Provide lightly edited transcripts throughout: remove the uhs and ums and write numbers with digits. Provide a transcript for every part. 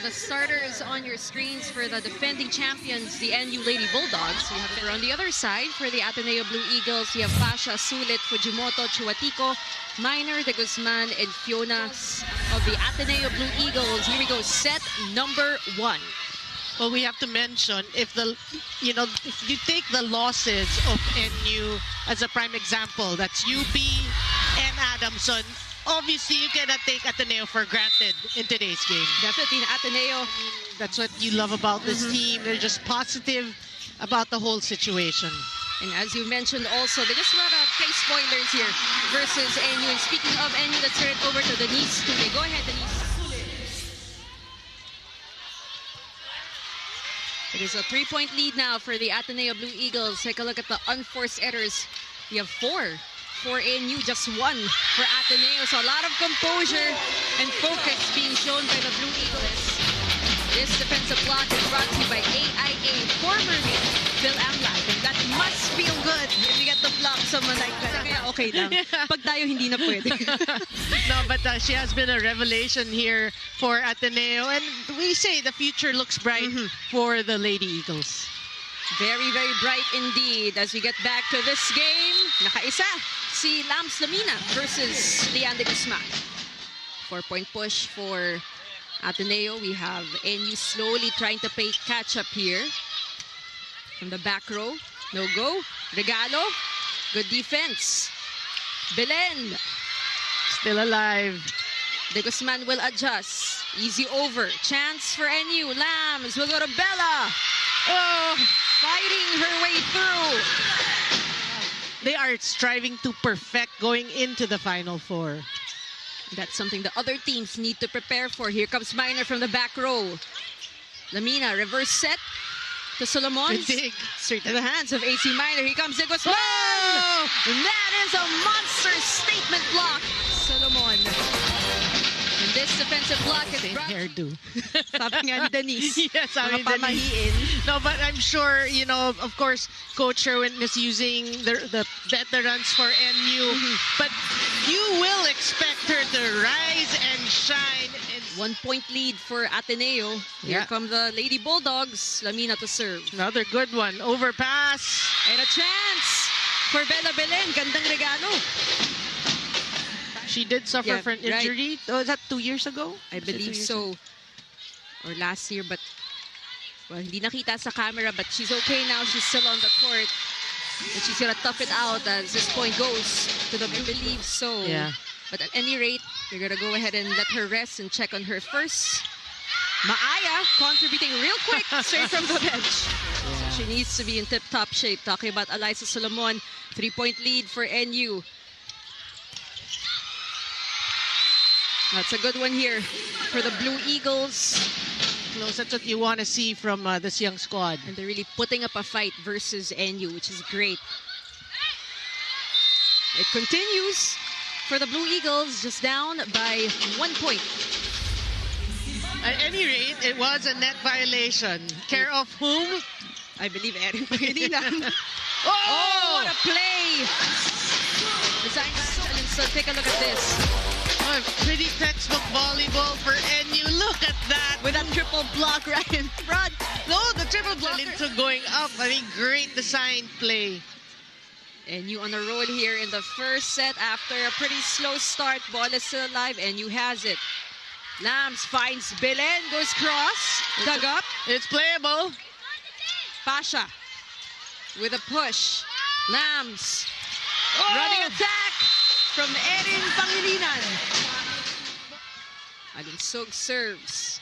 The starters on your screens for the defending champions, the NU Lady Bulldogs. You have on the other side for the Ateneo Blue Eagles. You have Pasha, Sulit, Fujimoto, Chuatico, Minor, De Guzman, and Fiona of the Ateneo Blue Eagles. Here we go, set number 1. Well, we have to mention if if you take the losses of NU as a prime example, that's UP and Adamson. Obviously, you cannot take Ateneo for granted in today's game. Definitely in Ateneo. That's what you love about this team. They're just positive about the whole situation. And as you mentioned also, they just want to play spoilers here versus NU. And speaking of NU, let's turn it over to Denise Tule. Go ahead, Denise. It is a 3-point lead now for the Ateneo Blue Eagles. Take a look at the unforced errors. You have 4 for NU, just 1 for Ateneo. So a lot of composure and focus being shown by the Blue Eagles. This defensive block is brought to you by AIA, formerly Phil Amlac. And that must feel good if you get to block someone like that. Kaya okay lang. Pag tayo hindi na pwede. No, but she has been a revelation here for Ateneo. And we say the future looks bright for the Lady Eagles. Very, very bright indeed. As we get back to this game, nakaisa si Lams Lamina versus Lian de Guzman. 4-point push for Ateneo. We have NU slowly trying to play catch-up here. From the back row, no go. Regalo, good defense. Belen. Still alive. De Guzman will adjust. Easy over. Chance for NU. Lams will go to Bella. Oh, fighting her way through. They are striving to perfect going into the Final Four. That's something the other teams need to prepare for. Here comes Minor from the back row. Lamina, reverse set to Solomon. Straight to the hands of AC Minor. Here comes De Guzman. And that is a monster statement block. Solomon. And this defensive block is Same hairdo. Sabi nga ni Denise. Yes, I mean, pamahiin. No, but I'm sure, of course, Coach Sherwin is using the veterans for NU. But you will expect her to rise and shine. 1-point lead for Ateneo. Here come the Lady Bulldogs. Lamina to serve. Another good one. Overpass. And a chance for Bella Belen. Gandang regalo. She did suffer from an injury. Right. Was that 2 years ago? I believe so. Or last year, but well, hindi nakita sa camera, but she's okay now. She's still on the court. And she's gonna tough it out as this point goes to the Blue. I believe so. Yeah. But at any rate, you're gonna go ahead and let her rest and check on her first. Maaya contributing real quick straight from the bench. Yeah. She needs to be in tip-top shape. Talking about Eliza Solomon, 3-point lead for NU. That's a good one here for the Blue Eagles. No, that's what you want to see from this young squad. And they're really putting up a fight versus NU, which is great. It continues for the Blue Eagles, just down by 1 point. At any rate, it was a net violation. Care of whom? I believe Erin Pangilinan. Oh, what a play! So take a look at this. Oh, pretty textbook volleyball for NU. Look at that. With that triple block right in front. No, the triple block into going up. I mean, great design play. NU on a roll here in the first set after a pretty slow start. Ball is still alive. NU has it. Lams finds Belen, goes cross, dug up. It's playable. Pasha with a push. Lams running attack from Erin Pangilinan. Alinsog serves.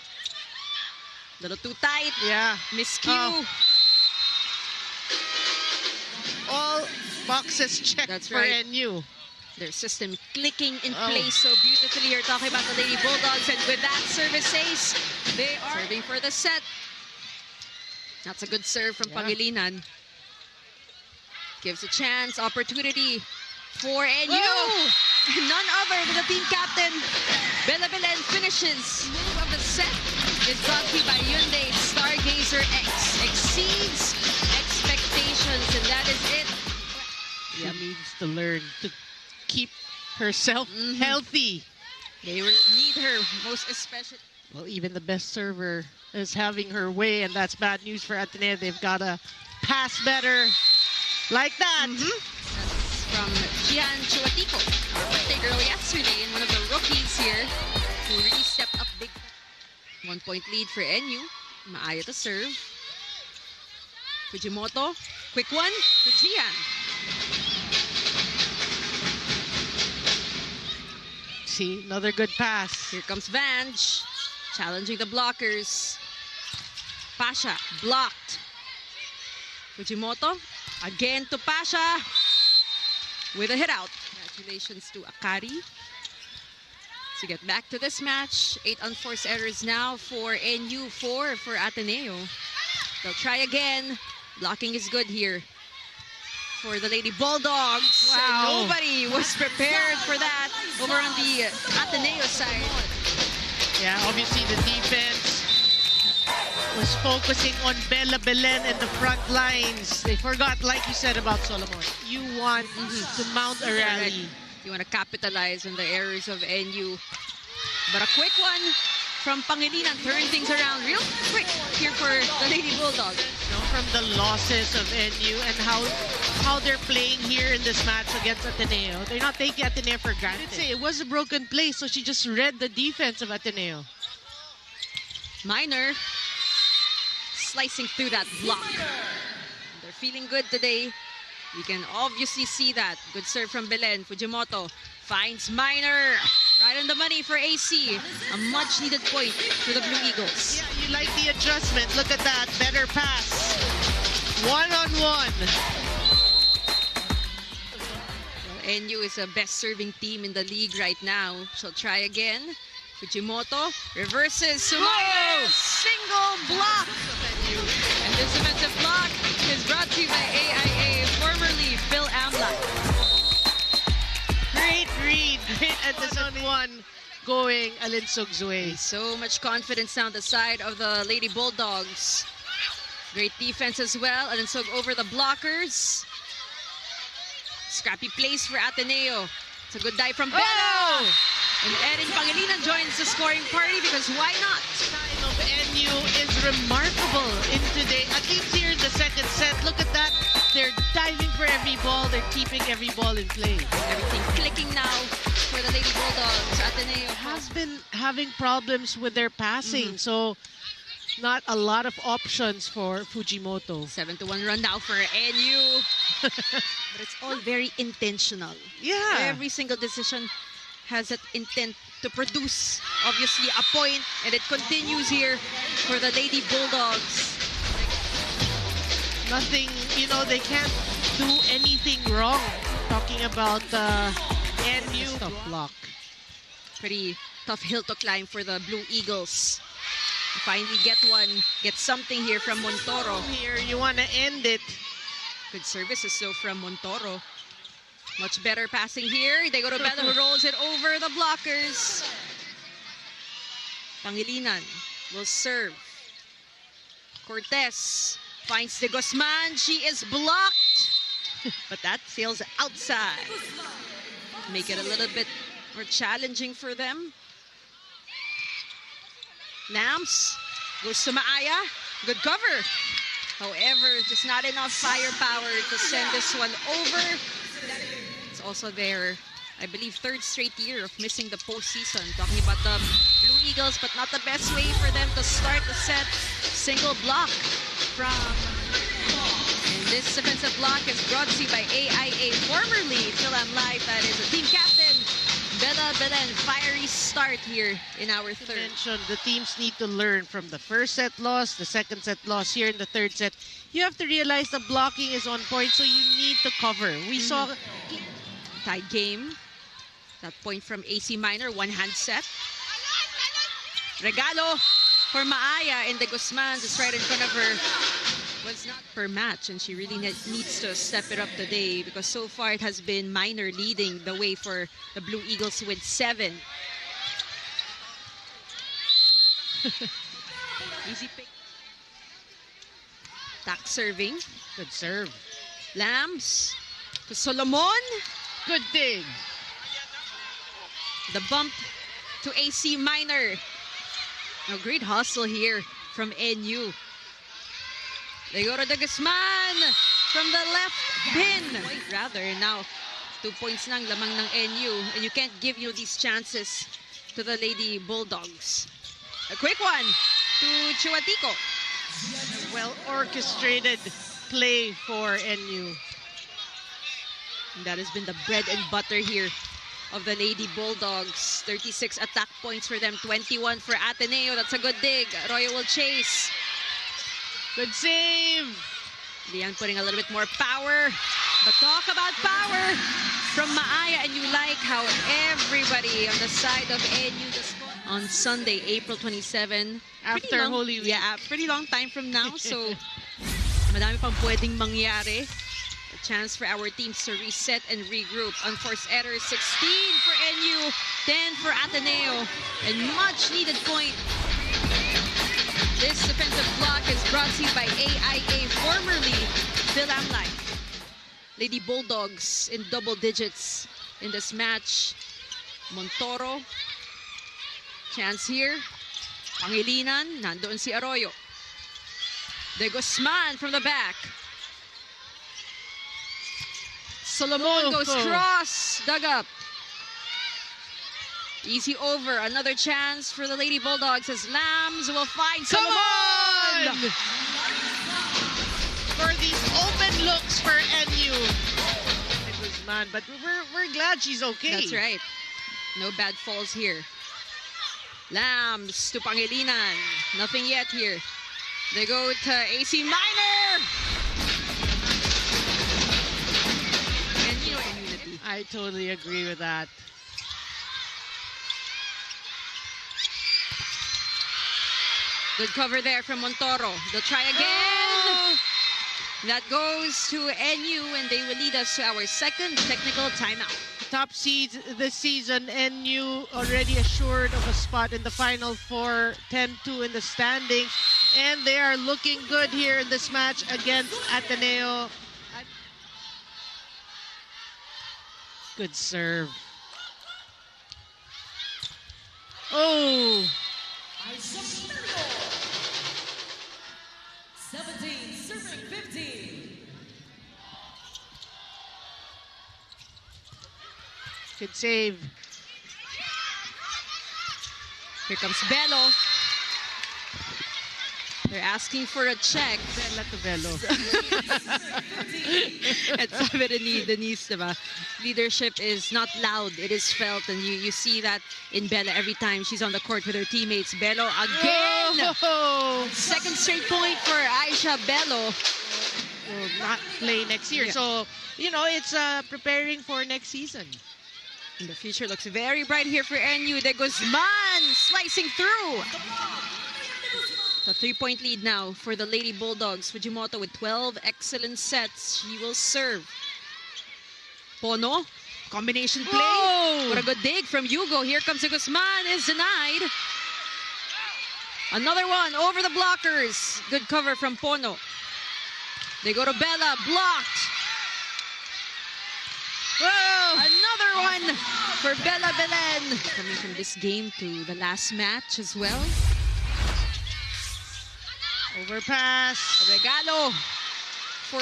Little too tight. Yeah. Miscue. All boxes checked. That's for right. NU. Their system clicking in place so beautifully here. Talking about the Lady Bulldogs, and with that service ace, they are serving for the set. That's a good serve from Pangilinan. Gives a chance, opportunity for NU. None other than the team captain. Bella Belen finishes. Move of the set is brought to you by Hyundai Stargazer X. Exceeds expectations, and that is it. She needs to learn to keep herself healthy. They will need her most especially. Well, even the best server is having her way, and that's bad news for Ateneo. They've got to pass better like that. That's from Gian Chuatico, our birthday girl yesterday, and one of the rookies here who really stepped up big. 1 point lead for NU. Maaya to serve. Fujimoto, quick one to Gian. See, another good pass. Here comes Vange, challenging the blockers. Pasha, blocked. Fujimoto, again to Pasha, with a hit out. Congratulations to Akari. To get back to this match, 8 unforced errors now for NU, 4 for Ateneo. They'll try again. Blocking is good here for the Lady Bulldogs. Wow. Nobody was prepared for that over on the Ateneo side. Yeah, obviously the defense was focusing on Bella Belen and the front lines. They forgot, like you said about Solomon, you want to mount a rally. You want to capitalize on the errors of NU. But a quick one from Pangilinan, turn things around real quick here for the Lady Bulldogs. You know, from the losses of NU and how they're playing here in this match against Ateneo. They're not taking Ateneo for granted. I'd say it was a broken play, so she just read the defense of Ateneo. Minor slicing through that block. They're feeling good today. You can obviously see that. Good serve from Belen. Fujimoto finds Minor. Right on the money for AC. A much needed point for the Blue Eagles. Yeah, you like the adjustment. Look at that. Better pass. One-on-one. Well, NU is a best serving team in the league right now. She'll try again. Fujimoto reverses. Sumayo! Single block! And this offensive block is brought to you by AIA, formerly Phil Amla. Great read. Great at the zone one going Alinsug's way. So much confidence down the side of the Lady Bulldogs. Great defense as well. Alinsug over the blockers. Scrappy plays for Ateneo. It's a good dive from Bella. Oh! And Erin Pangilinan joins the scoring party because why not? Time of NU is remarkable in today. At least here in the second set. Look at that. They're diving for every ball. They're keeping every ball in play. Everything clicking now for the Lady Bulldogs. Ateneo has been having problems with their passing. So not a lot of options for Fujimoto. 7-1 run now for NU. But it's all very intentional. Yeah. Every single decision has that intent to produce, obviously, a point. And it continues here for the Lady Bulldogs. Nothing, you know, they can't do anything wrong. Talking about NU. Tough block. Pretty tough hill to climb for the Blue Eagles. Finally get something here from Montoro. Here, you want to end it. Good services though from Montoro. Much better passing here. They go to Bella who rolls it over the blockers. Pangilinan will serve. Cortez finds De Guzman. She is blocked. But that sails outside. Make it a little bit more challenging for them. Lams goes to Maaya. Good cover. However, just not enough firepower to send this one over. It's also their, I believe, third straight year of missing the postseason. Talking about the Blue Eagles, but not the best way for them to start the set. Single block from... And this defensive block is brought to you by AIA, formerly Philam Life. That is the team captain, Bella Belen. Fiery start here in our third. Mentioned the teams need to learn from the first set loss, the second set loss. Here in the third set, you have to realize the blocking is on point, so you need to cover. We saw tied game. That point from AC Minor, one-hand set. Regalo for Maaya and De Guzman, just right in front of her. Was not per match, and she really needs to step it up today because so far it has been Minor leading the way for the Blue Eagles with 7. Easy pick. Tack serving. good serve. Lams to Solomon. Good dig. The bump to AC Minor. A great hustle here from NU. They go to the Guzman from the left pin. Rather, now 2 points lang lamang ng NU. And you can't give these chances to the Lady Bulldogs. A quick one to Chiwatico. Well orchestrated play for NU. And that has been the bread and butter here of the Lady Bulldogs. 36 attack points for them, 21 for Ateneo. That's a good dig. Arroyo will chase. Good save. Lian putting a little bit more power. But talk about power from Maaya, and you like how everybody on the side of NU on Sunday, April 27. After Holy Week. Yeah, pretty long time from now. So, madami pang pwedeng mangyari. A chance for our teams to reset and regroup. Unforced errors, 16 for NU, 10 for Ateneo, and much needed point. This defensive block is brought to you by AIA, formerly Philam Life. Lady Bulldogs in double digits in this match. Montoro. Chance here. Pangilinan. Nandoon si Arroyo. De Guzman from the back. Solomon goes cross. Dug up. Easy over. Another chance for the Lady Bulldogs as Lambs will find Solomon! For these open looks for NU. Guzman, but we're glad she's okay. That's right. No bad falls here. Lambs to Pangilinan. Nothing yet here. They go to AC Minor. And immunity. I totally agree with that. Good cover there from Montoro. They'll try again. Oh. That goes to NU, and they will lead us to our second technical timeout. Top seeds this season, NU already assured of a spot in the Final Four, 10-2 in the standings. And they are looking good here in this match against Ateneo. Good serve. Oh! 17, serving 15. Good save. Here comes Bello. They're asking for a check. Bella to Bello. At sabi ni Denise, diba? Leadership is not loud, it is felt. And you see that in Bella every time she's on the court with her teammates. Bello again! Oh. Second straight point for Aisha Bello. Will not play next year. Yeah. So, it's preparing for next season. And the future looks very bright here for NU. De Guzman slicing through. A 3-point lead now for the Lady Bulldogs. Fujimoto with 12 excellent sets. She will serve. Pono, combination play. Whoa! What a good dig from Hugo. Here comes De Guzman, is denied. Another one over the blockers. Good cover from Pono. They go to Bella, blocked. Whoa! Another one for Bella Belen. Coming from this game to the last match as well. Overpass. Regalo for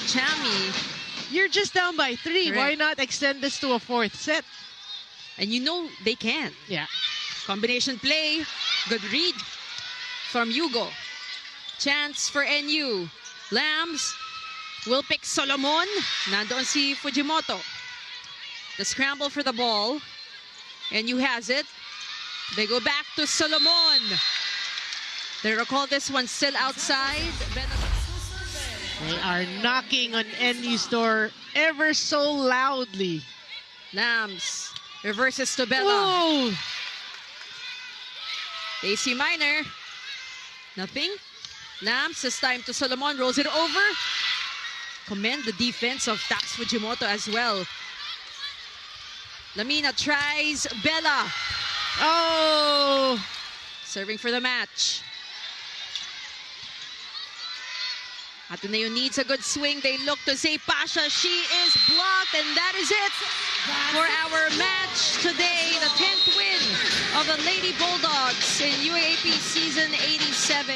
Chami. You're just down by 3. Correct. Why not extend this to a 4th set? And they can. Yeah. Combination play. Good read from Hugo. Chance for NU. Lambs will pick Solomon. Nandoon si Fujimoto. The scramble for the ball. NU has it. They go back to Solomon. They recall this one still outside. They are knocking on NU's door ever so loudly. Lambs reverses to Bella. Whoa! AC Minor. Nothing. Lambs, this time to Solomon. Rolls it over. Commend the defense of Tax Fujimoto as well. Lamina tries Bella. Oh! Serving for the match. Ateneo needs a good swing. They look to say Pasha. She is blocked, and that is it for our match today. The 10th win of the Lady Bulldogs in UAAP Season 87.